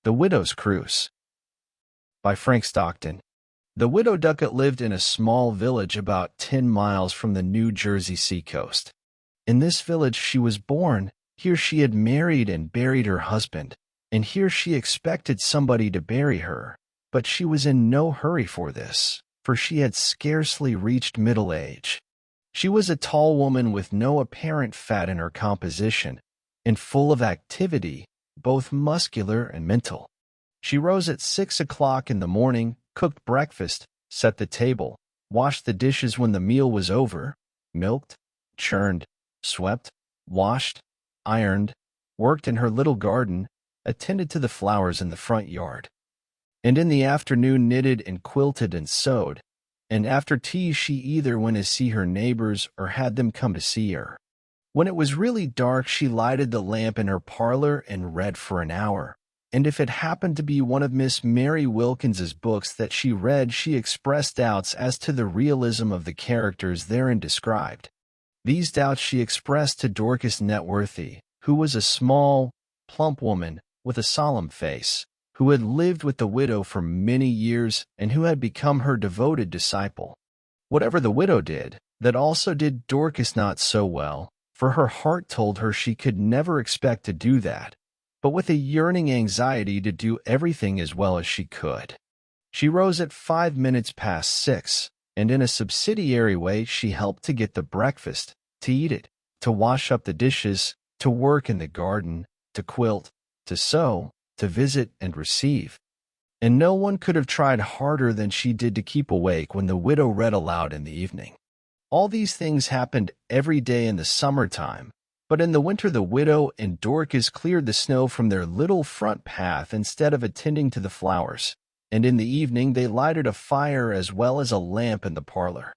The Widow's Cruse by Frank Stockton. The Widow Ducat lived in a small village about 10 miles from the New Jersey seacoast. In this village she was born, here she had married and buried her husband, and here she expected somebody to bury her. But she was in no hurry for this, for she had scarcely reached middle age. She was a tall woman with no apparent fat in her composition, and full of activity, both muscular and mental. She rose at 6 o'clock in the morning, cooked breakfast, set the table, washed the dishes when the meal was over, milked, churned, swept, washed, ironed, worked in her little garden, attended to the flowers in the front yard. And in the afternoon knitted and quilted and sewed, and after tea she either went to see her neighbors or had them come to see her. When it was really dark she lighted the lamp in her parlor and read for an hour, and if it happened to be one of Miss Mary Wilkins's books that she read she expressed doubts as to the realism of the characters therein described. These doubts she expressed to Dorcas Networthy, who was a small, plump woman with a solemn face, who had lived with the widow for many years and who had become her devoted disciple. Whatever the widow did, that also did Dorcas not so well, for her heart told her she could never expect to do that, but with a yearning anxiety to do everything as well as she could. She rose at 5 minutes past 6, and in a subsidiary way she helped to get the breakfast, to eat it, to wash up the dishes, to work in the garden, to quilt, to sew, to visit and receive. And no one could have tried harder than she did to keep awake when the widow read aloud in the evening. All these things happened every day in the summertime, but in the winter the widow and Dorcas cleared the snow from their little front path instead of attending to the flowers, and in the evening they lighted a fire as well as a lamp in the parlor.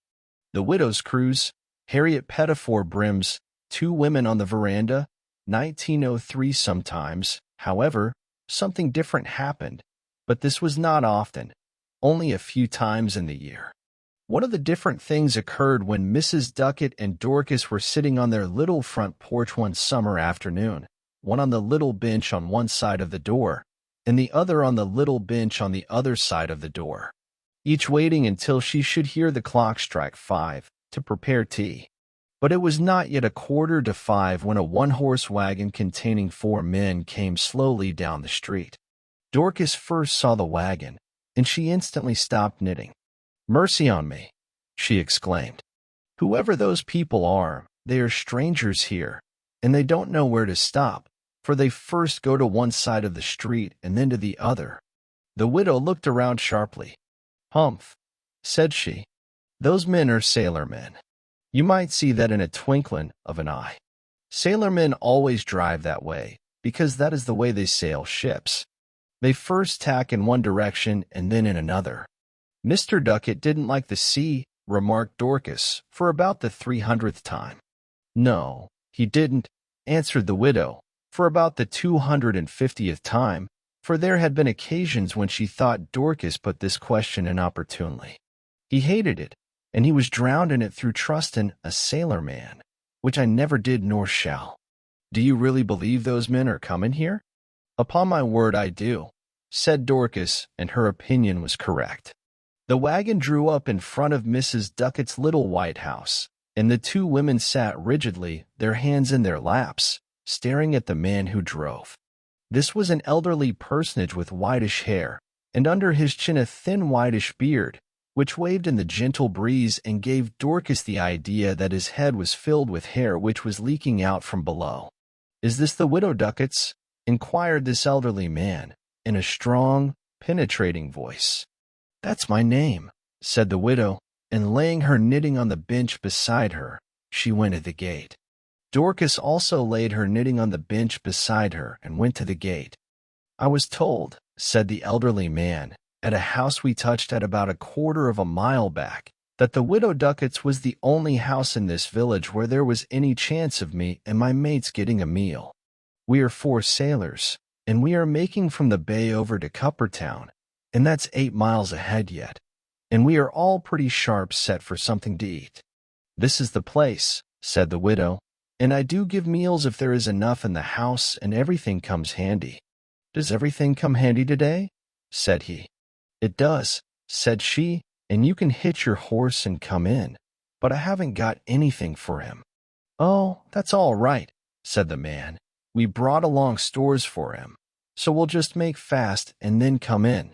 The Widow's Cruse, Harriet Pettifor Brim's, 2 women on the veranda, 1903 sometimes. However, something different happened, but this was not often, only a few times in the year. One of the different things occurred when Mrs. Ducat and Dorcas were sitting on their little front porch one summer afternoon, one on the little bench on one side of the door, and the other on the little bench on the other side of the door, each waiting until she should hear the clock strike 5 to prepare tea. But it was not yet 4:45 when a one-horse wagon containing 4 men came slowly down the street. Dorcas first saw the wagon, and she instantly stopped knitting. "Mercy on me," she exclaimed. "Whoever those people are, they are strangers here, and they don't know where to stop, for they first go to one side of the street and then to the other." The widow looked around sharply. "Humph," said she. "Those men are sailormen. You might see that in a twinkling of an eye. Sailormen always drive that way, because that is the way they sail ships. They first tack in one direction and then in another." "Mr. Ducat didn't like the sea," remarked Dorcas, for about the 300th time. "No, he didn't," answered the widow, for about the 250th time, for there had been occasions when she thought Dorcas put this question inopportunely. "He hated it, and he was drowned in it through trusting a sailor man, which I never did nor shall." "Do you really believe those men are coming here?" "Upon my word I do," said Dorcas, and her opinion was correct. The wagon drew up in front of Mrs. Ducat's little white house, and the 2 women sat rigidly, their hands in their laps, staring at the man who drove. This was an elderly personage with whitish hair, and under his chin a thin whitish beard, which waved in the gentle breeze and gave Dorcas the idea that his head was filled with hair which was leaking out from below. "Is this the Widow Ducat's?" inquired this elderly man, in a strong, penetrating voice. "That's my name," said the widow, and laying her knitting on the bench beside her, she went to the gate. Dorcas also laid her knitting on the bench beside her and went to the gate. "I was told," said the elderly man, "at a house we touched at about 1/4 of a mile back, that the Widow Ducat's was the only house in this village where there was any chance of me and my mates getting a meal. We are 4 sailors, and we are making from the bay over to Cuppertown, and that's 8 miles ahead yet, and we are all pretty sharp set for something to eat." "This is the place," said the widow, "and I do give meals if there is enough in the house and everything comes handy." "Does everything come handy today?" said he. "It does," said she, "and you can hitch your horse and come in, but I haven't got anything for him." "Oh, that's all right," said the man. "We brought along stores for him, so we'll just make fast and then come in."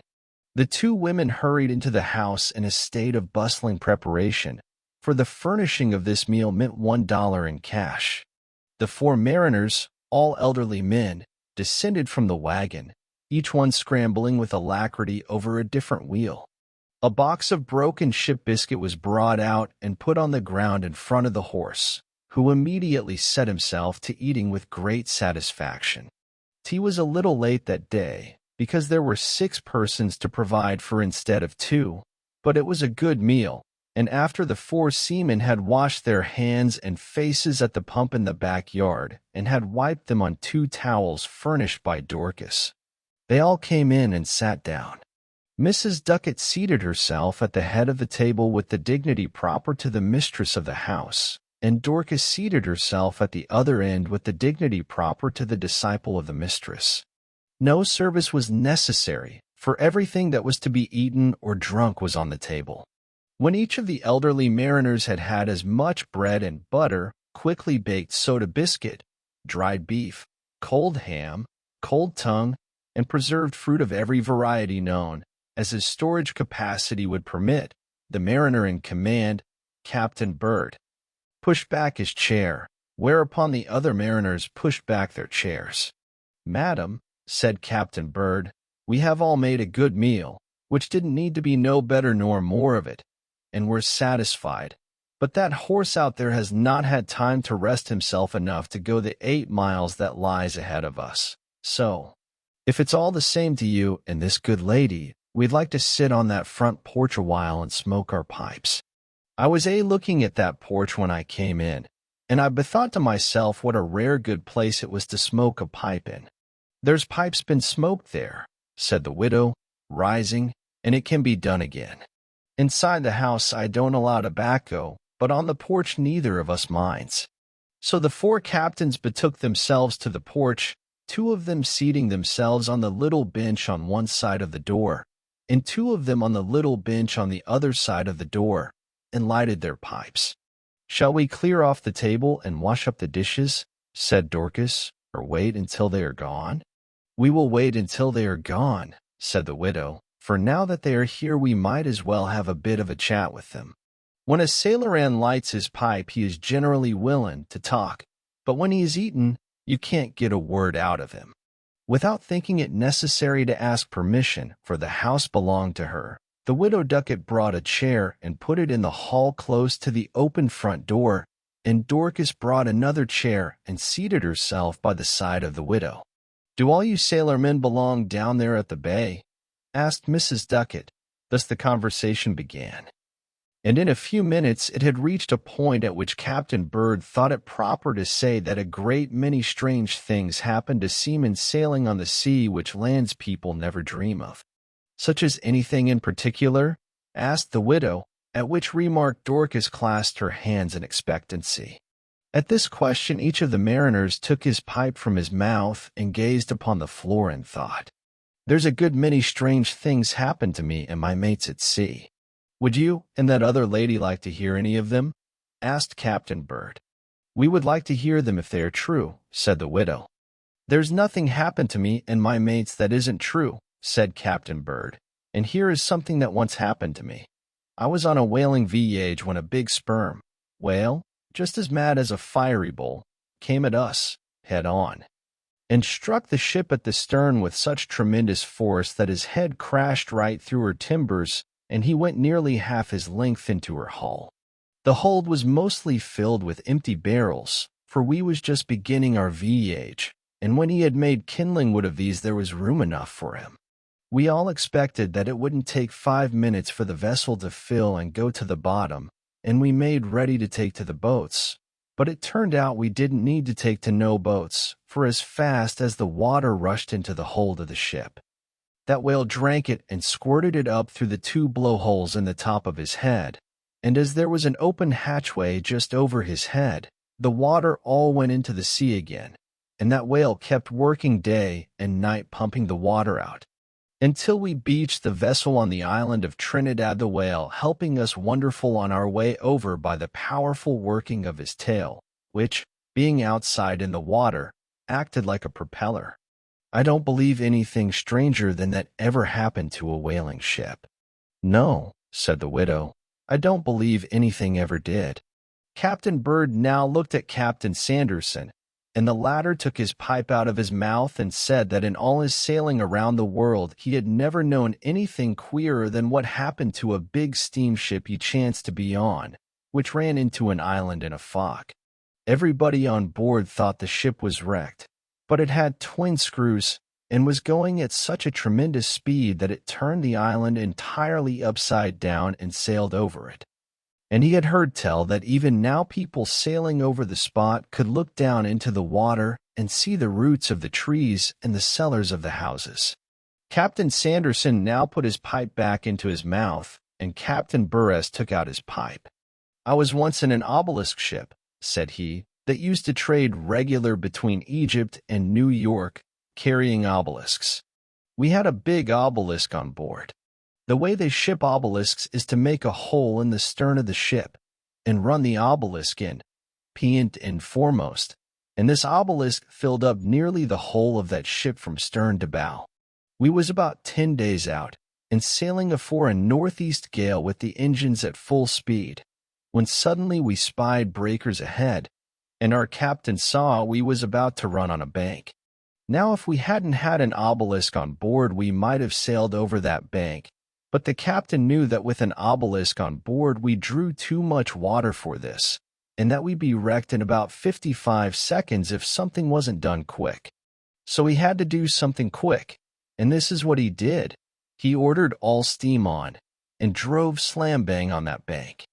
The two women hurried into the house in a state of bustling preparation, for the furnishing of this meal meant $1 in cash. The four mariners, all elderly men, descended from the wagon, each one scrambling with alacrity over a different wheel. A box of broken ship biscuit was brought out and put on the ground in front of the horse, who immediately set himself to eating with great satisfaction. Tea was a little late that day, because there were 6 persons to provide for instead of 2, but it was a good meal, and after the 4 seamen had washed their hands and faces at the pump in the backyard and had wiped them on 2 towels furnished by Dorcas, they all came in and sat down. Mrs. Ducat seated herself at the head of the table with the dignity proper to the mistress of the house, and Dorcas seated herself at the other end with the dignity proper to the disciple of the mistress. No service was necessary, for everything that was to be eaten or drunk was on the table. When each of the elderly mariners had had as much bread and butter, quickly baked soda biscuit, dried beef, cold ham, cold tongue, and preserved fruit of every variety known, as his storage capacity would permit, the mariner in command, Captain Bird, pushed back his chair, whereupon the other mariners pushed back their chairs. "Madam," said Captain Bird, "we have all made a good meal, which didn't need to be no better nor more of it, and we're satisfied. But that horse out there has not had time to rest himself enough to go the 8 miles that lies ahead of us. So, if it's all the same to you and this good lady, we'd like to sit on that front porch a while and smoke our pipes." I was looking at that porch when I came in, and I bethought to myself what a rare good place it was to smoke a pipe in. "There's pipes been smoked there," said the widow, rising, "and it can be done again. Inside the house I don't allow tobacco, but on the porch neither of us minds." So the 4 captains betook themselves to the porch, 2 of them seating themselves on the little bench on one side of the door, and 2 of them on the little bench on the other side of the door, and lighted their pipes. "Shall we clear off the table and wash up the dishes?" said Dorcas, "or wait until they are gone?" "We will wait until they are gone," said the widow, "for now that they are here we might as well have a bit of a chat with them." When a sailor-man lights his pipe he is generally willing to talk, but when he is eaten, you can't get a word out of him. Without thinking it necessary to ask permission, for the house belonged to her, the Widow Ducat brought a chair and put it in the hall close to the open front door, and Dorcas brought another chair and seated herself by the side of the widow. "Do all you sailormen belong down there at the bay?" asked Mrs. Ducat. Thus the conversation began, and in a few minutes it had reached a point at which Captain Bird thought it proper to say that a great many strange things happen to seamen sailing on the sea which landspeople never dream of. "Such as anything in particular?" asked the widow, at which remark Dorcas clasped her hands in expectancy. At this question each of the mariners took his pipe from his mouth and gazed upon the floor and thought. "There's a good many strange things happen to me and my mates at sea. Would you and that other lady like to hear any of them?" asked Captain Bird. "We would like to hear them if they are true," said the widow. "There's nothing happened to me and my mates that isn't true," said Captain Bird, "and here is something that once happened to me. I was on a whaling voyage when a big sperm whale, just as mad as a fiery bull, came at us, head on, and struck the ship at the stern with such tremendous force that his head crashed right through her timbers, and he went nearly half his length into her hull. The hold was mostly filled with empty barrels, for we was just beginning our voyage, and when he had made kindling wood of these there was room enough for him. We all expected that it wouldn't take 5 minutes for the vessel to fill and go to the bottom, and we made ready to take to the boats. But it turned out we didn't need to take to no boats, for as fast as the water rushed into the hold of the ship, that whale drank it and squirted it up through the 2 blowholes in the top of his head, and as there was an open hatchway just over his head, the water all went into the sea again, and that whale kept working day and night pumping the water out. Until we beached the vessel on the island of Trinidad, the whale helping us wonderful on our way over by the powerful working of his tail, which, being outside in the water, acted like a propeller. I don't believe anything stranger than that ever happened to a whaling ship. No, said the widow, I don't believe anything ever did. Captain Bird now looked at Captain Sanderson, and the latter took his pipe out of his mouth and said that in all his sailing around the world he had never known anything queerer than what happened to a big steamship he chanced to be on, which ran into an island in a fog. Everybody on board thought the ship was wrecked, but it had twin screws and was going at such a tremendous speed that it turned the island entirely upside down and sailed over it. And he had heard tell that even now people sailing over the spot could look down into the water and see the roots of the trees and the cellars of the houses. Captain Sanderson now put his pipe back into his mouth, and Captain Burress took out his pipe. I was once in an obelisk ship, said he, that used to trade regular between Egypt and New York, carrying obelisks. We had a big obelisk on board. The way they ship obelisks is to make a hole in the stern of the ship and run the obelisk in, peant and foremost, and this obelisk filled up nearly the whole of that ship from stern to bow. We was about 10 days out and sailing afore a northeast gale with the engines at full speed, when suddenly we spied breakers ahead, and our captain saw we was about to run on a bank. Now if we hadn't had an obelisk on board we might have sailed over that bank, but the captain knew that with an obelisk on board we drew too much water for this, and that we'd be wrecked in about 55 seconds if something wasn't done quick. So he had to do something quick, and this is what he did. He ordered all steam on, and drove slam-bang on that bank.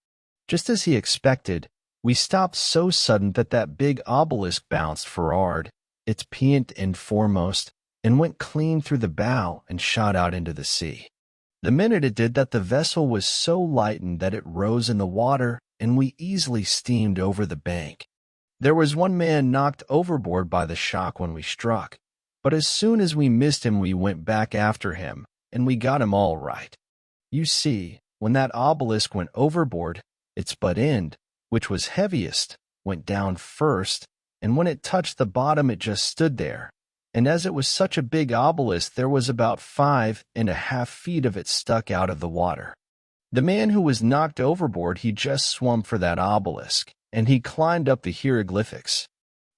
Just as he expected, we stopped so sudden that that big obelisk bounced for'ard, its peant end foremost, and went clean through the bow and shot out into the sea. The minute it did that, the vessel was so lightened that it rose in the water, and we easily steamed over the bank. There was one man knocked overboard by the shock when we struck, but as soon as we missed him we went back after him, and we got him all right. You see, when that obelisk went overboard, its butt end, which was heaviest, went down first, and when it touched the bottom it just stood there. And as it was such a big obelisk, there was about 5.5 feet of it stuck out of the water. The man who was knocked overboard, he just swum for that obelisk, and he climbed up the hieroglyphics.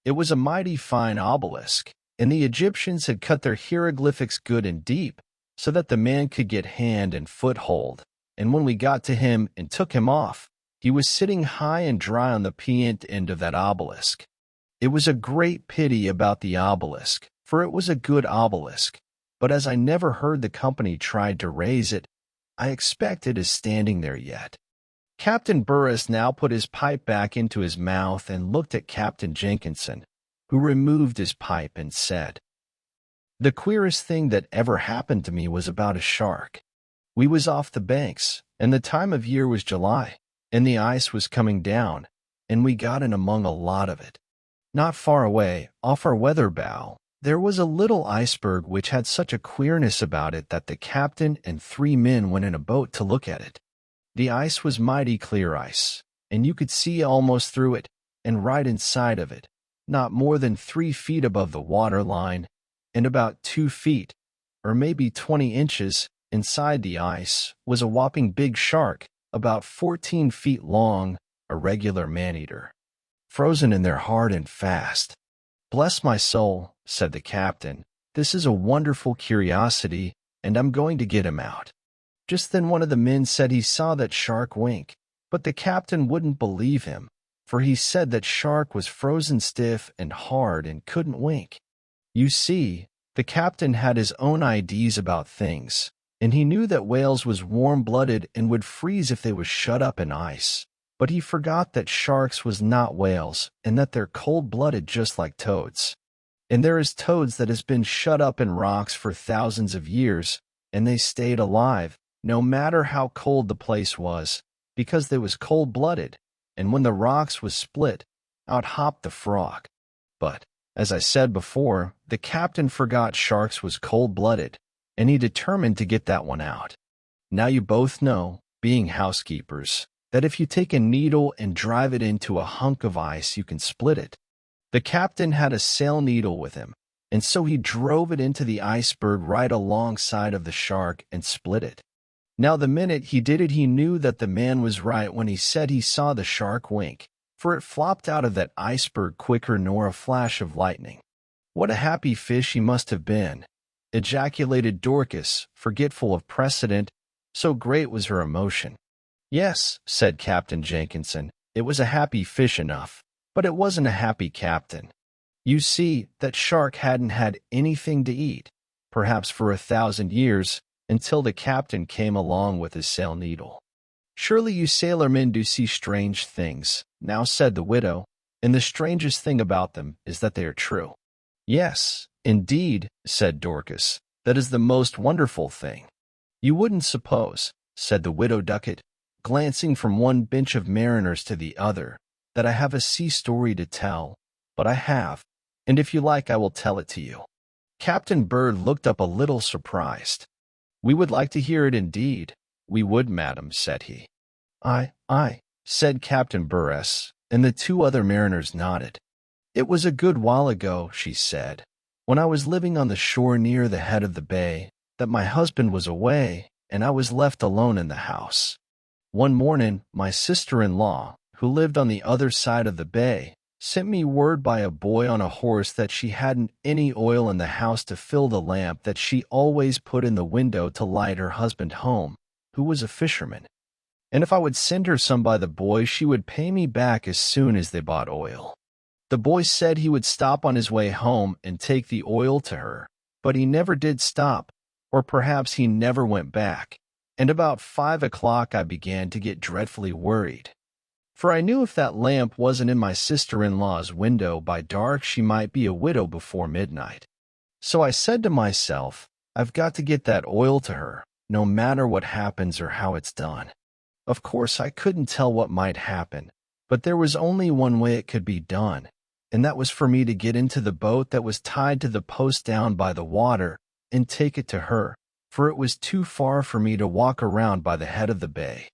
It was a mighty fine obelisk, and the Egyptians had cut their hieroglyphics good and deep, so that the man could get hand and foothold, and when we got to him and took him off, he was sitting high and dry on the peant end of that obelisk. It was a great pity about the obelisk, for it was a good obelisk, but as I never heard the company tried to raise it, I expect it is standing there yet. Captain Burress now put his pipe back into his mouth and looked at Captain Jenkinson, who removed his pipe and said, "The queerest thing that ever happened to me was about a shark. We was off the banks, and the time of year was July, and the ice was coming down, and we got in among a lot of it. Not far away, off our weather bow, there was a little iceberg which had such a queerness about it that the captain and 3 men went in a boat to look at it. The ice was mighty clear ice, and you could see almost through it, and right inside of it, not more than 3 feet above the water line, and about 2 feet, or maybe 20 inches, inside the ice, was a whopping big shark, about 14 feet long, a regular man-eater, frozen in there hard and fast. Bless my soul, said the captain, this is a wonderful curiosity, and I'm going to get him out. Just then one of the men said he saw that shark wink, but the captain wouldn't believe him, for he said that shark was frozen stiff and hard and couldn't wink. You see, the captain had his own ideas about things, and he knew that whales was warm-blooded and would freeze if they was shut up in ice. But he forgot that sharks was not whales, and that they're cold-blooded just like toads. And there is toads that has been shut up in rocks for thousands of years, and they stayed alive, no matter how cold the place was, because they was cold-blooded, and when the rocks was split, out hopped the frog. But As I said before, the captain forgot sharks was cold-blooded, and he determined to get that one out. Now you both know, being housekeepers, that if you take a needle and drive it into a hunk of ice, you can split it. The captain had a sail needle with him, and so he drove it into the iceberg right alongside of the shark and split it. Now the minute he did it, he knew that the man was right when he said he saw the shark wink, for it flopped out of that iceberg quicker nor a flash of lightning. What a happy fish he must have been, ejaculated Dorcas, forgetful of precedent, so great was her emotion. Yes, said Captain Jenkinson, it was a happy fish enough, but it wasn't a happy captain. You see, that shark hadn't had anything to eat, perhaps for 1,000 years, until the captain came along with his sail needle. Surely you sailormen do see strange things, now said the widow, and the strangest thing about them is that they are true. Yes, indeed, said Dorcas, that is the most wonderful thing. You wouldn't suppose, said the widow Ducat, glancing from one bench of mariners to the other, that I have a sea story to tell, but I have, and if you like I will tell it to you. Captain Bird looked up a little surprised. We would like to hear it indeed. We would, madam, said he. I, said Captain Burress, and the two other mariners nodded. It was a good while ago, she said, when I was living on the shore near the head of the bay, that my husband was away, and I was left alone in the house. One morning, my sister-in-law, who lived on the other side of the bay, sent me word by a boy on a horse that she hadn't any oil in the house to fill the lamp that she always put in the window to light her husband home, who was a fisherman. And if I would send her some by the boy, she would pay me back as soon as they bought oil. The boy said he would stop on his way home and take the oil to her, but he never did stop, or perhaps he never went back, and about 5 o'clock I began to get dreadfully worried. For I knew if that lamp wasn't in my sister-in-law's window by dark, she might be a widow before midnight. So I said to myself, I've got to get that oil to her, no matter what happens or how it's done. Of course, I couldn't tell what might happen, but there was only one way it could be done, and that was for me to get into the boat that was tied to the post down by the water and take it to her, for it was too far for me to walk around by the head of the bay.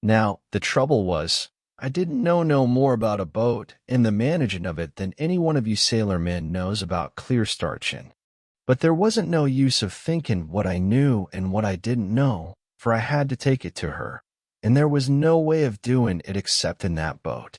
Now, the trouble was, I didn't know no more about a boat and the managing of it than any one of you sailormen knows about clear starching. But there wasn't no use of thinking what I knew and what I didn't know, for I had to take it to her, and there was no way of doing it except in that boat.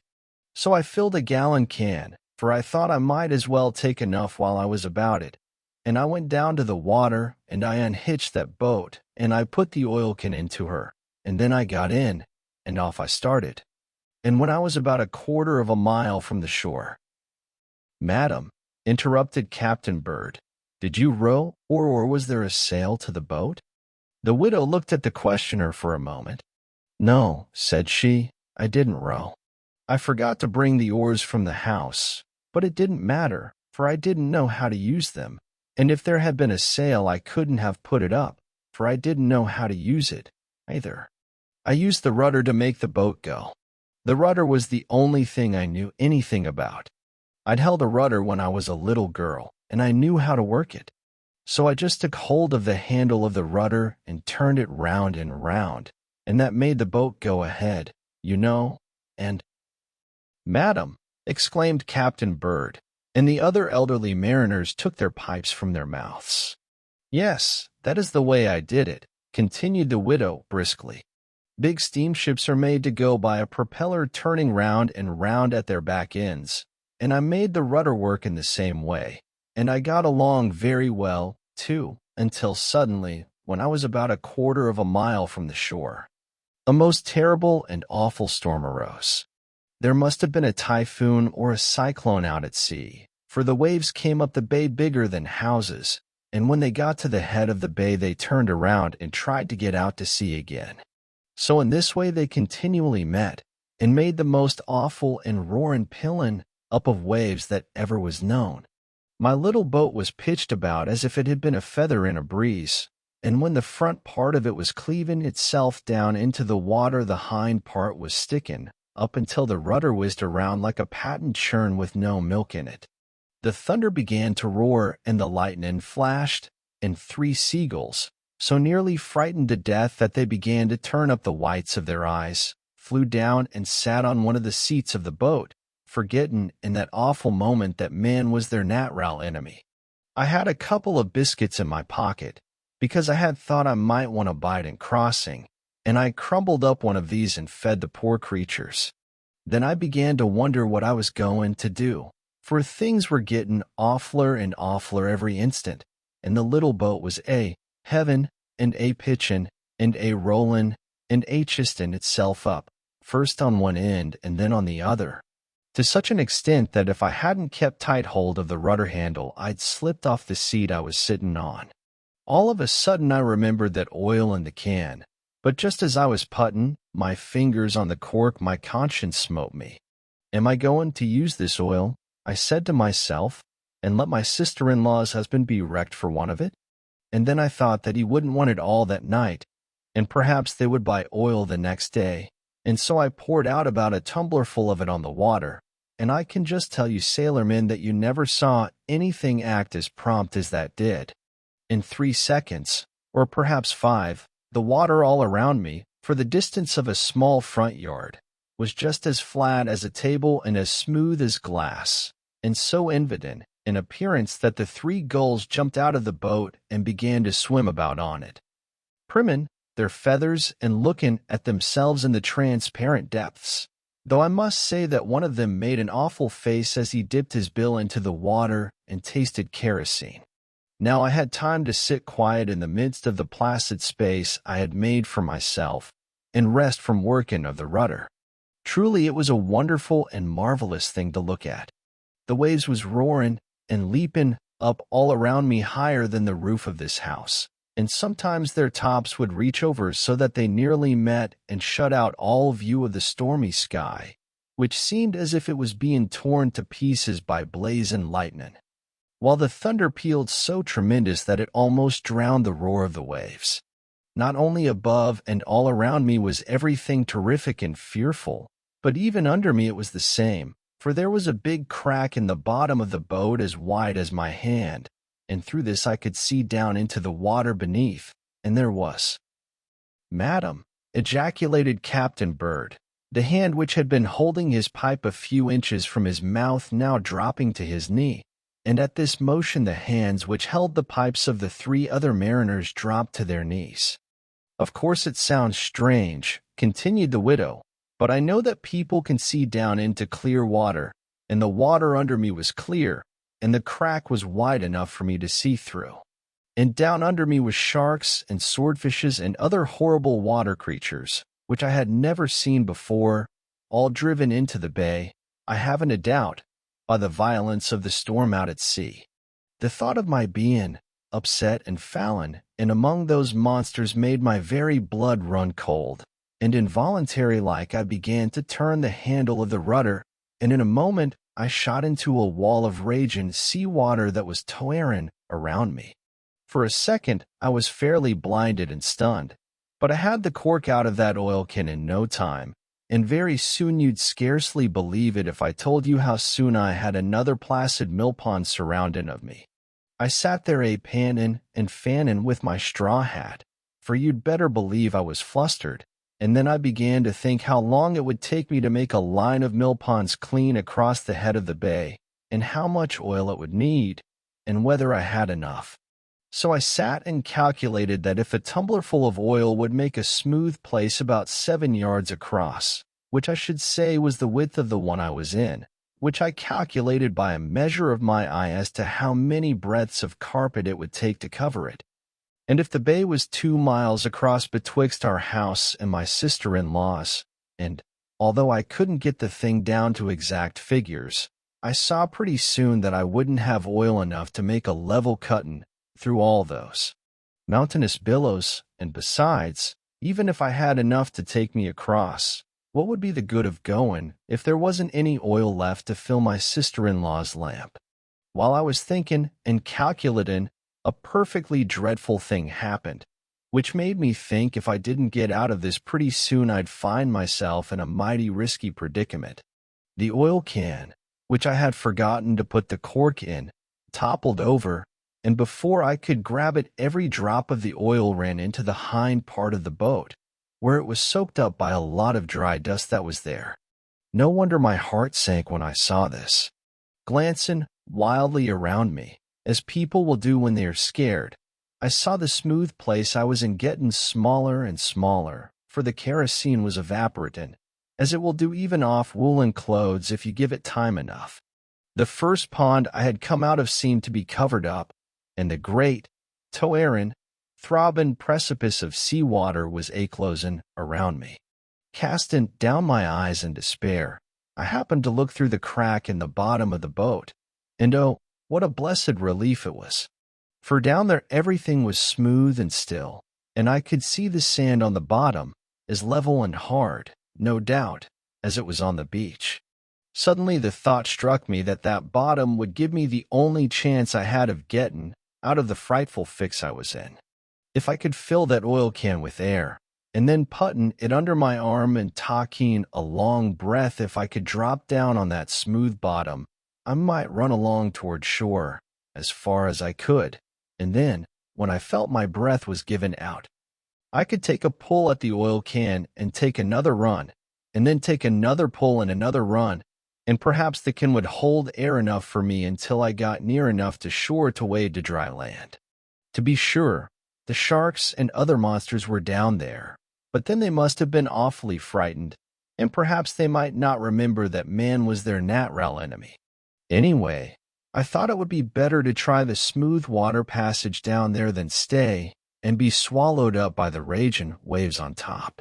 So I filled a gallon can, for I thought I might as well take enough while I was about it, and I went down to the water, and I unhitched that boat, and I put the oil can into her, and then I got in, and off I started. And when I was about 1/4 of a mile from the shore— Madam, interrupted Captain Bird, did you row, or was there a sail to the boat? The widow looked at the questioner for a moment. No, said she, I didn't row. I forgot to bring the oars from the house, but it didn't matter, for I didn't know how to use them, and if there had been a sail I couldn't have put it up, for I didn't know how to use it, either. I used the rudder to make the boat go. The rudder was the only thing I knew anything about. I'd held a rudder when I was a little girl, and I knew how to work it. So I just took hold of the handle of the rudder and turned it round and round, and that made the boat go ahead, you know, and— Madam, exclaimed Captain Bird, and the other elderly mariners took their pipes from their mouths. Yes, that is the way I did it, continued the widow briskly. Big steamships are made to go by a propeller turning round and round at their back ends, and I made the rudder work in the same way, and I got along very well, too, until suddenly, when I was about 1/4 of a mile from the shore, a most terrible and awful storm arose. There must have been a typhoon or a cyclone out at sea, for the waves came up the bay bigger than houses, and when they got to the head of the bay they turned around and tried to get out to sea again. So in this way they continually met, and made the most awful and roaring pillin' up of waves that ever was known. My little boat was pitched about as if it had been a feather in a breeze, and when the front part of it was cleaving itself down into the water, the hind part was sticking up until the rudder whizzed around like a patent churn with no milk in it. The thunder began to roar and the lightning flashed, and 3 seagulls, so nearly frightened to death that they began to turn up the whites of their eyes, flew down and sat on one of the seats of the boat, forgetting in that awful moment that man was their natural enemy. I had a couple of biscuits in my pocket, because I had thought I might want to bite in crossing, and I crumbled up one of these and fed the poor creatures. Then I began to wonder what I was going to do, for things were getting awfuler and awfuler every instant, and the little boat was a heaving and a pitching and a rolling and a chisting itself up, first on one end and then on the other, to such an extent that if I hadn't kept tight hold of the rudder handle, I'd slipped off the seat I was sitting on. All of a sudden I remembered that oil in the can, but just as I was putting my fingers on the cork, my conscience smote me. Am I going to use this oil, I said to myself, and let my sister-in-law's husband be wrecked for want of it? And then I thought that he wouldn't want it all that night, and perhaps they would buy oil the next day, and so I poured out about a tumblerful of it on the water, and I can just tell you sailormen that you never saw anything act as prompt as that did. In 3 seconds, or perhaps 5, the water all around me, for the distance of a small front yard, was just as flat as a table and as smooth as glass, and so evident in appearance that the 3 gulls jumped out of the boat and began to swim about on it, primming their feathers and looking at themselves in the transparent depths, though I must say that one of them made an awful face as he dipped his bill into the water and tasted kerosene. Now I had time to sit quiet in the midst of the placid space I had made for myself, and rest from working of the rudder. Truly it was a wonderful and marvelous thing to look at. The waves was roaring and leaping up all around me higher than the roof of this house, and sometimes their tops would reach over so that they nearly met and shut out all view of the stormy sky, which seemed as if it was being torn to pieces by blazing lightning, while the thunder pealed so tremendous that it almost drowned the roar of the waves. Not only above and all around me was everything terrific and fearful, but even under me it was the same, for there was a big crack in the bottom of the boat as wide as my hand, and through this I could see down into the water beneath, and there was. "Madam," ejaculated Captain Bird, the hand which had been holding his pipe a few inches from his mouth now dropping to his knee, and at this motion the hands which held the pipes of the 3 other mariners dropped to their knees. "Of course it sounds strange," continued the widow, "but I know that people can see down into clear water, and the water under me was clear, and the crack was wide enough for me to see through. And down under me was sharks and swordfishes and other horrible water creatures, which I had never seen before, all driven into the bay, I haven't a doubt, by the violence of the storm out at sea. The thought of my being upset and fallen and among those monsters made my very blood run cold, and involuntary like I began to turn the handle of the rudder, and in a moment I shot into a wall of raging sea water that was tearing around me. For a second I was fairly blinded and stunned, but I had the cork out of that oil can in no time, and very soon you'd scarcely believe it if I told you how soon I had another placid millpond surrounding of me. I sat there panning and fanning with my straw hat, for you'd better believe I was flustered, and then I began to think how long it would take me to make a line of millponds clean across the head of the bay, and how much oil it would need, and whether I had enough. So I sat and calculated that if a tumblerful of oil would make a smooth place about 7 yards across, which I should say was the width of the one I was in, which I calculated by a measure of my eye as to how many breadths of carpet it would take to cover it. And if the bay was 2 miles across betwixt our house and my sister-in-law's, and, although I couldn't get the thing down to exact figures, I saw pretty soon that I wouldn't have oil enough to make a level cutting through all those mountainous billows, and besides, even if I had enough to take me across, what would be the good of going if there wasn't any oil left to fill my sister-in-law's lamp? While I was thinking and calculating, a perfectly dreadful thing happened, which made me think if I didn't get out of this pretty soon I'd find myself in a mighty risky predicament. The oil can, which I had forgotten to put the cork in, toppled over, and before I could grab it, every drop of the oil ran into the hind part of the boat, where it was soaked up by a lot of dry dust that was there. No wonder my heart sank when I saw this. Glancing wildly around me, as people will do when they are scared, I saw the smooth place I was in getting smaller and smaller, for the kerosene was evaporating, as it will do even off woolen clothes if you give it time enough. The first pond I had come out of seemed to be covered up, and the great, towering, throbbing precipice of seawater was a-closing around me. Casting down my eyes in despair, I happened to look through the crack in the bottom of the boat, and oh, what a blessed relief it was! For down there everything was smooth and still, and I could see the sand on the bottom, as level and hard, no doubt, as it was on the beach. Suddenly the thought struck me that that bottom would give me the only chance I had of getting out of the frightful fix I was in. If I could fill that oil can with air, and then putting it under my arm and taking a long breath, if I could drop down on that smooth bottom, I might run along toward shore as far as I could, and then, when I felt my breath was given out, I could take a pull at the oil can and take another run, and then take another pull and another run, and perhaps the can would hold air enough for me until I got near enough to shore to wade to dry land. To be sure, the sharks and other monsters were down there, but then they must have been awfully frightened, and perhaps they might not remember that man was their natural enemy. Anyway, I thought it would be better to try the smooth water passage down there than stay and be swallowed up by the raging waves on top.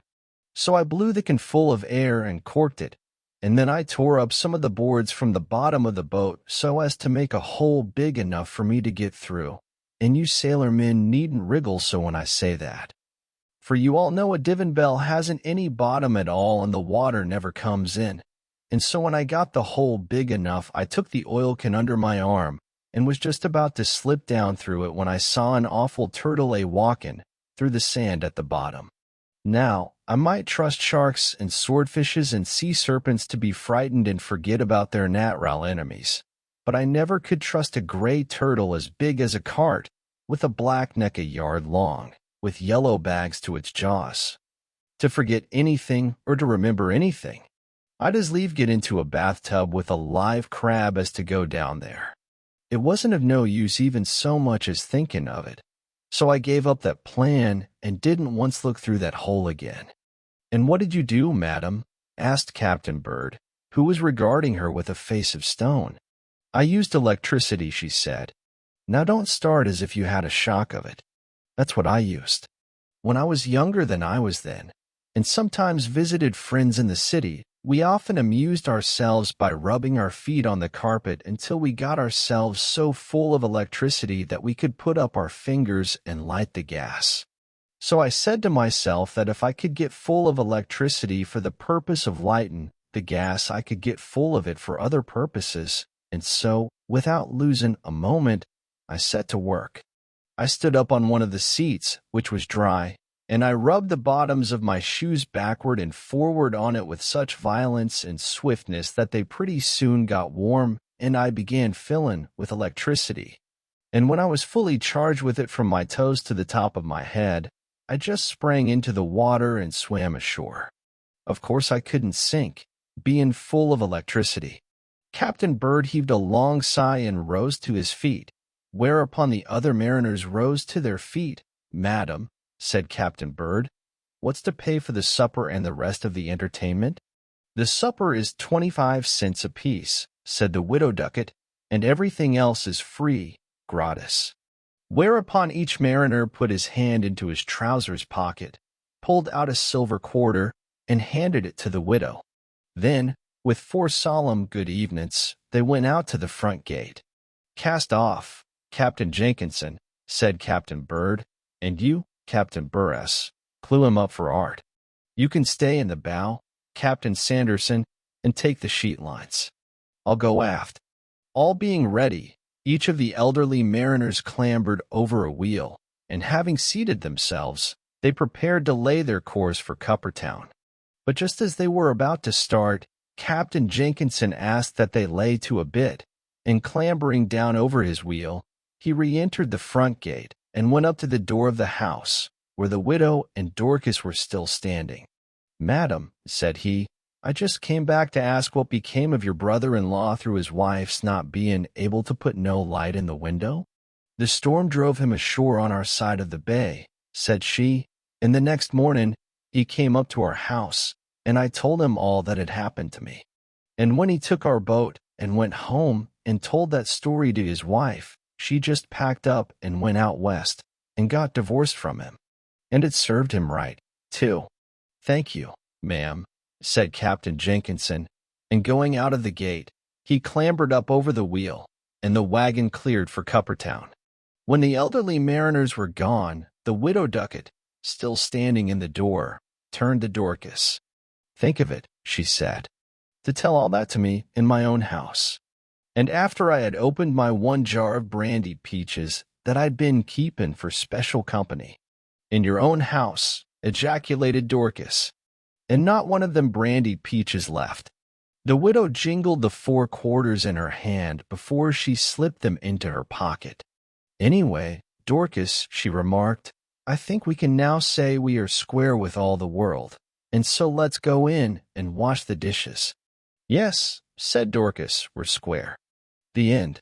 So I blew the can full of air and corked it, and then I tore up some of the boards from the bottom of the boat so as to make a hole big enough for me to get through. And you sailormen needn't wriggle so when I say that. For you all know a divin bell hasn't any bottom at all and the water never comes in. And so when I got the hole big enough, I took the oil can under my arm and was just about to slip down through it when I saw an awful turtle a-walking through the sand at the bottom. Now, I might trust sharks and swordfishes and sea serpents to be frightened and forget about their natural enemies, but I never could trust a gray turtle as big as a cart, with a black neck a yard long, with yellow bags to its jaws, to forget anything or to remember anything. I'd as lieve get into a bathtub with a live crab as to go down there. It wasn't of no use even so much as thinking of it, so I gave up that plan and didn't once look through that hole again. "And what did you do, madam?" asked Captain Bird, who was regarding her with a face of stone. "I used electricity," she said. "Now don't start as if you had a shock of it. That's what I used. When I was younger than I was then, and sometimes visited friends in the city, we often amused ourselves by rubbing our feet on the carpet until we got ourselves so full of electricity that we could put up our fingers and light the gas. So I said to myself that if I could get full of electricity for the purpose of lighting the gas, I could get full of it for other purposes, and so, without losing a moment, I set to work. I stood up on one of the seats, which was dry, and I rubbed the bottoms of my shoes backward and forward on it with such violence and swiftness that they pretty soon got warm, and I began filling with electricity. And when I was fully charged with it from my toes to the top of my head, I just sprang into the water and swam ashore. Of course I couldn't sink, being full of electricity. Captain Bird heaved a long sigh and rose to his feet, whereupon the other mariners rose to their feet. "Madam," said Captain Bird, "what's to pay for the supper and the rest of the entertainment?" "The supper is 25 cents apiece," said the Widow Ducket, "and everything else is free, gratis." Whereupon each mariner put his hand into his trousers pocket, pulled out a silver quarter, and handed it to the widow. Then, with 4 solemn good evenings, they went out to the front gate. "Cast off, Captain Jenkinson," said Captain Bird, "and you, Captain Burress, clew him up for art. You can stay in the bow, Captain Sanderson, and take the sheet lines. I'll go aft." All being ready, each of the elderly mariners clambered over a wheel, and having seated themselves, they prepared to lay their course for Cuppertown. But just as they were about to start, Captain Jenkinson asked that they lay to a bit, and clambering down over his wheel, he re-entered the front gate and went up to the door of the house, where the widow and Dorcas were still standing. "Madam," said he, "I just came back to ask what became of your brother-in-law through his wife's not being able to put no light in the window." "The storm drove him ashore on our side of the bay," said she, "and the next morning he came up to our house, and I told him all that had happened to me. And when he took our boat and went home and told that story to his wife, she just packed up and went out west and got divorced from him. And it served him right, too." "Thank you, ma'am," said Captain Jenkinson, and going out of the gate, he clambered up over the wheel, and the wagon cleared for Cuppertown. When the elderly mariners were gone, the Widow Ducat, still standing in the door, turned to Dorcas. "Think of it," she said, "to tell all that to me in my own house. And after I had opened my one jar of brandied peaches that I'd been keeping for special company." "In your own house," ejaculated Dorcas, "and not one of them brandied peaches left." The widow jingled the 4 quarters in her hand before she slipped them into her pocket. "Anyway, Dorcas," she remarked, "I think we can now say we are square with all the world, and so let's go in and wash the dishes." "Yes," said Dorcas, "we're square." The end.